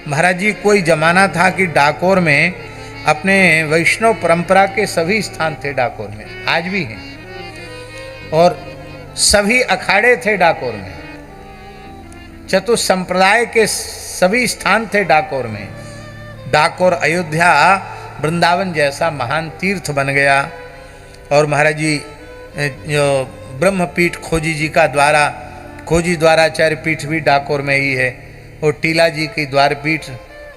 महाराज जी कोई जमाना था कि डाकोर में अपने वैष्णव परंपरा के सभी स्थान थे डाकोर में, आज भी हैं, और सभी अखाड़े थे डाकोर में, चतुर्थ संप्रदाय के सभी स्थान थे डाकोर में। डाकोर अयोध्या वृंदावन जैसा महान तीर्थ बन गया। और महाराज जी जो ब्रह्मपीठ खोजी जी का खोजी द्वाराचार्य पीठ भी डाकोर में ही है, और टीला जी की द्वारपीठ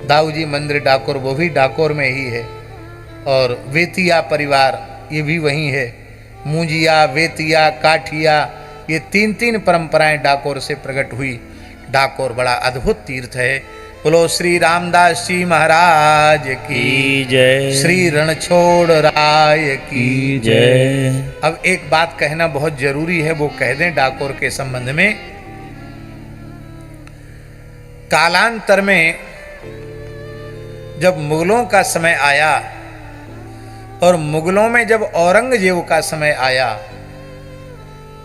दाऊ जी मंदिर डाकोर वो भी डाकोर में ही है, और वेतिया परिवार ये भी वहीं है। मूंजिया, वेतिया, काठिया ये तीन परंपराएं डाकोर से प्रकट हुई। डाकोर बड़ा अद्भुत तीर्थ है। बोलो श्री रामदास जी महाराज की जय, श्री रणछोड़ राय की जय। अब एक बात कहना बहुत जरूरी है, वो कह दें डाकोर के संबंध में। कालांतर में जब मुगलों का समय आया, और मुगलों में जब औरंगजेब का समय आया,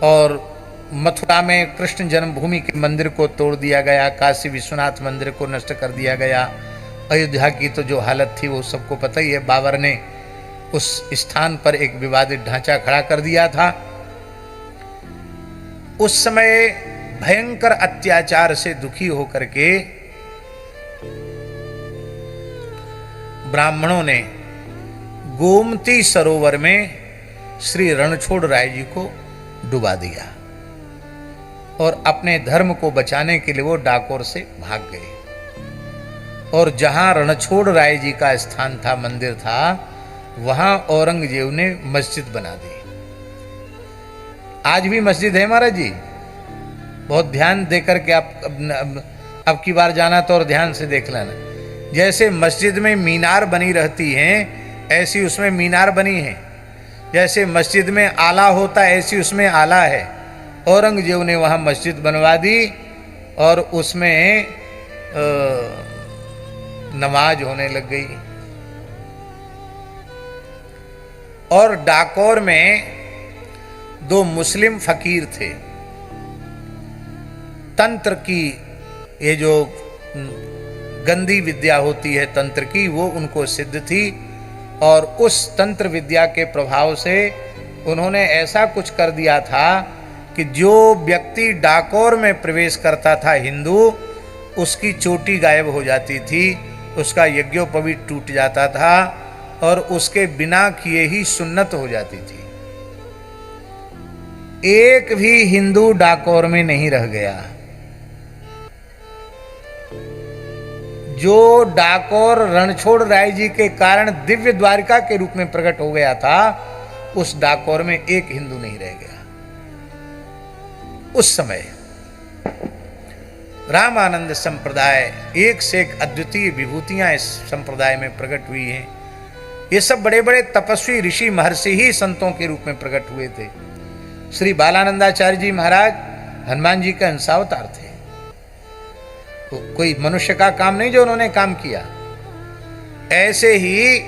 और मथुरा में कृष्ण जन्मभूमि के मंदिर को तोड़ दिया गया, काशी विश्वनाथ मंदिर को नष्ट कर दिया गया, अयोध्या की तो जो हालत थी वो सबको पता ही है। बाबर ने उस स्थान पर एक विवादित ढांचा खड़ा कर दिया था। उस समय भयंकर अत्याचार से दुखी होकर के ब्राह्मणों ने गोमती सरोवर में श्री रणछोड़ राय जी को डुबा दिया, और अपने धर्म को बचाने के लिए वो डाकोर से भाग गए। और जहां रणछोड़ राय जी का स्थान था, मंदिर था, वहां औरंगजेब ने मस्जिद बना दी। आज भी मस्जिद है महाराज जी, बहुत ध्यान देकर के आप अब की बार जाना तो और ध्यान से देख लेना। जैसे मस्जिद में मीनार बनी रहती हैं, ऐसी उसमें मीनार बनी है। जैसे मस्जिद में आला होता है, ऐसी उसमें आला है। औरंगजेब ने वहाँ मस्जिद बनवा दी, और उसमें नमाज होने लग गई। और डाकोर में 2 मुस्लिम फकीर थे। तंत्र की ये जो गंदी विद्या होती है तंत्र की, वो उनको सिद्ध थी, और उस तंत्र विद्या के प्रभाव से उन्होंने ऐसा कुछ कर दिया था कि जो व्यक्ति डाकोर में प्रवेश करता था हिंदू, उसकी चोटी गायब हो जाती थी, उसका यज्ञोपवीत टूट जाता था, और उसके बिना किए ही सुन्नत हो जाती थी। एक भी हिंदू डाकोर में नहीं रह गया। जो डाकोर रणछोड़ राय जी के कारण दिव्य द्वारिका के रूप में प्रकट हो गया था, उस डाकोर में एक हिंदू नहीं रह गया। उस समय रामानंद संप्रदाय, एक से एक अद्वितीय विभूतियां इस संप्रदाय में प्रकट हुई हैं। ये सब बड़े बड़े तपस्वी ऋषि महर्षि ही संतों के रूप में प्रकट हुए थे। श्री बालानंदाचार्य जी महाराज हनुमान जी के अंशावतार थे। तो कोई मनुष्य का काम नहीं जो उन्होंने काम किया। ऐसे ही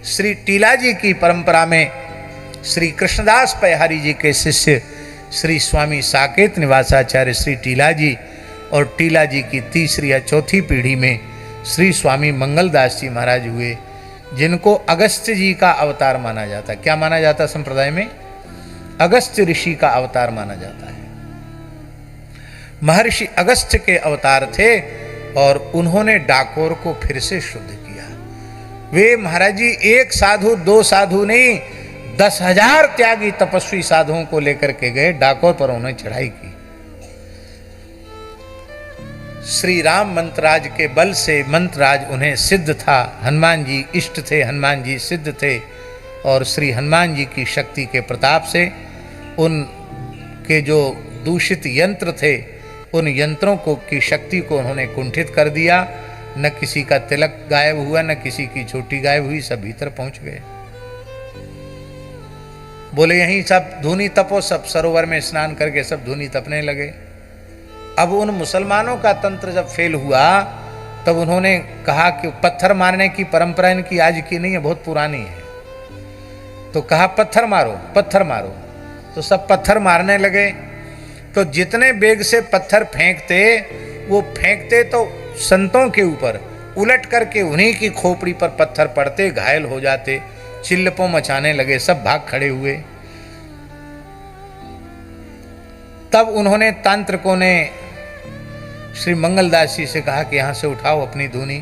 श्री टीला जी की परंपरा में श्री कृष्णदास पयहारी जी के शिष्य श्री स्वामी साकेत निवासाचार्य श्री टीला जी, और टीला जी की तीसरी या चौथी पीढ़ी में श्री स्वामी मंगलदास जी महाराज हुए, जिनको अगस्त्य जी का अवतार माना जाता है। क्या माना जाता है संप्रदाय में? अगस्त्य ऋषि का अवतार माना जाता है। महर्षि अगस्त्य के अवतार थे, और उन्होंने डाकोर को फिर से शुद्ध किया। वे महाराज जी एक साधु 2 साधु नहीं, 10,000 त्यागी तपस्वी साधुओं को लेकर के गए डाकोर पर, उन्होंने चढ़ाई की। श्री राम मंत्रराज के बल से मंत्रराज उन्हें सिद्ध था। हनुमान जी इष्ट थे, हनुमान जी सिद्ध थे, और श्री हनुमान जी की शक्ति के प्रताप से उनके जो दूषित यंत्र थे, उन यंत्रों को की शक्ति को उन्होंने कुंठित कर दिया। न किसी का तिलक गायब हुआ, न किसी की चोटी गायब हुई, सब भीतर पहुंच गए। बोले यहीं सब धूनी तपो, सब सरोवर में स्नान करके सब धूनी तपने लगे। अब उन मुसलमानों का तंत्र जब फेल हुआ, तब उन्होंने कहा कि पत्थर मारने की परंपरा इनकी आज की नहीं है, बहुत पुरानी है। तो कहा पत्थर मारो, पत्थर मारो। तो सब पत्थर मारने लगे। तो जितने बेग से पत्थर फेंकते, वो फेंकते तो संतों के ऊपर उलट करके उन्हीं की खोपड़ी पर पत्थर पड़ते, घायल हो जाते, चिल्लपों मचाने लगे, सब भाग खड़े हुए। तब उन्होंने तांत्रिकों ने श्री मंगलदास जी से कहा कि यहां से उठाओ अपनी धुनी।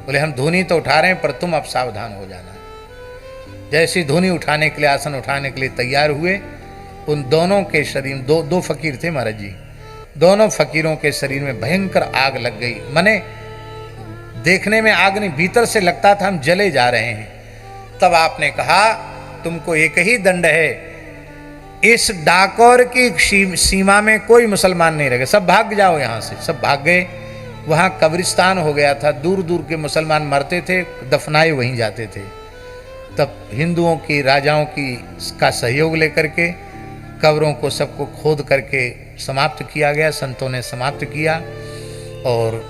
बोले हम धुनी तो उठा रहे हैं, पर तुम अब सावधान हो जाना। जैसी धुनी उठाने के लिए, आसन उठाने के लिए तैयार हुए, उन दोनों के शरीर, दो फकीर थे महाराज जी, दोनों फकीरों के शरीर में भयंकर आग लग गई। माने देखने में आग नहीं, भीतर से लगता था हम जले जा रहे हैं। तब आपने कहा तुमको एक ही दंड है, इस डाकोर की सीमा में कोई मुसलमान नहीं रह गए, सब भाग जाओ यहां से। सब भाग गए। वहां कब्रिस्तान हो गया था, दूर दूर के मुसलमान मरते थे, दफनाए वहीं जाते थे। तब हिंदुओं की, राजाओं की का सहयोग लेकर के कब्रों को सबको खोद करके समाप्त किया गया, संतों ने समाप्त किया। और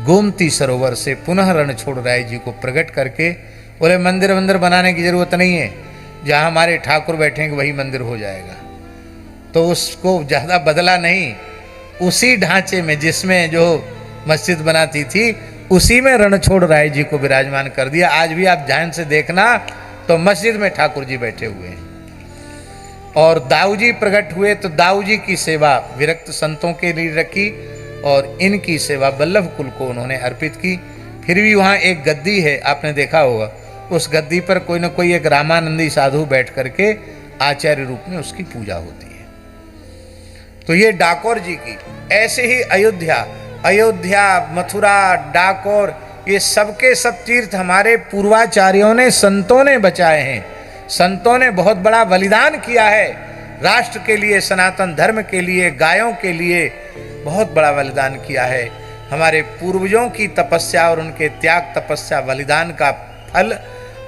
गोमती सरोवर से पुनः रणछोड़ राय जी को प्रकट करके बोले मंदिर वंदिर बनाने की जरूरत नहीं है, जहाँ हमारे ठाकुर बैठेंगे वही मंदिर हो जाएगा। तो उसको ज़्यादा बदला नहीं, उसी ढांचे में जिसमें जो मस्जिद बनाती थी उसी में रणछोड़ राय जी को विराजमान कर दिया। आज भी आप ध्यान से देखना तो मस्जिद में ठाकुर जी बैठे हुए हैं। और दाऊ जी प्रकट हुए तो दाऊ जी की सेवा विरक्त संतों के लिए रखी और इनकी सेवा वल्लभ कुल को उन्होंने अर्पित की। फिर भी वहाँ एक गद्दी है, आपने देखा होगा, उस गद्दी पर कोई न कोई एक रामानंदी साधु बैठ करके आचार्य रूप में उसकी पूजा होती है। तो ये डाकोर जी की, ऐसे ही अयोध्या, मथुरा, डाकोर, ये सबके सब तीर्थ हमारे पूर्वाचार्यों ने, संतों ने बचाए हैं। संतों ने बहुत बड़ा बलिदान किया है राष्ट्र के लिए, सनातन धर्म के लिए, गायों के लिए बहुत बड़ा बलिदान किया है। हमारे पूर्वजों की तपस्या और उनके त्याग, तपस्या, बलिदान का फल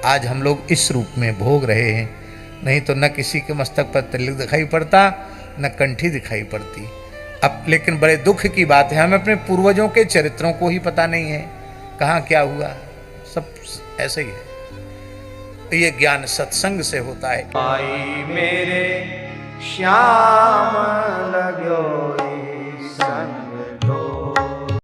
आज हम लोग इस रूप में भोग रहे हैं। नहीं तो न किसी के मस्तक पर तिलक दिखाई पड़ता, न कंठी दिखाई पड़ती। अब लेकिन बड़े दुख की बात है, हमें अपने पूर्वजों के चरित्रों को ही पता नहीं है, कहाँ क्या हुआ, सब ऐसे ही है। तो ये ज्ञान सत्संग से होता है। आई मेरे श्याम लगो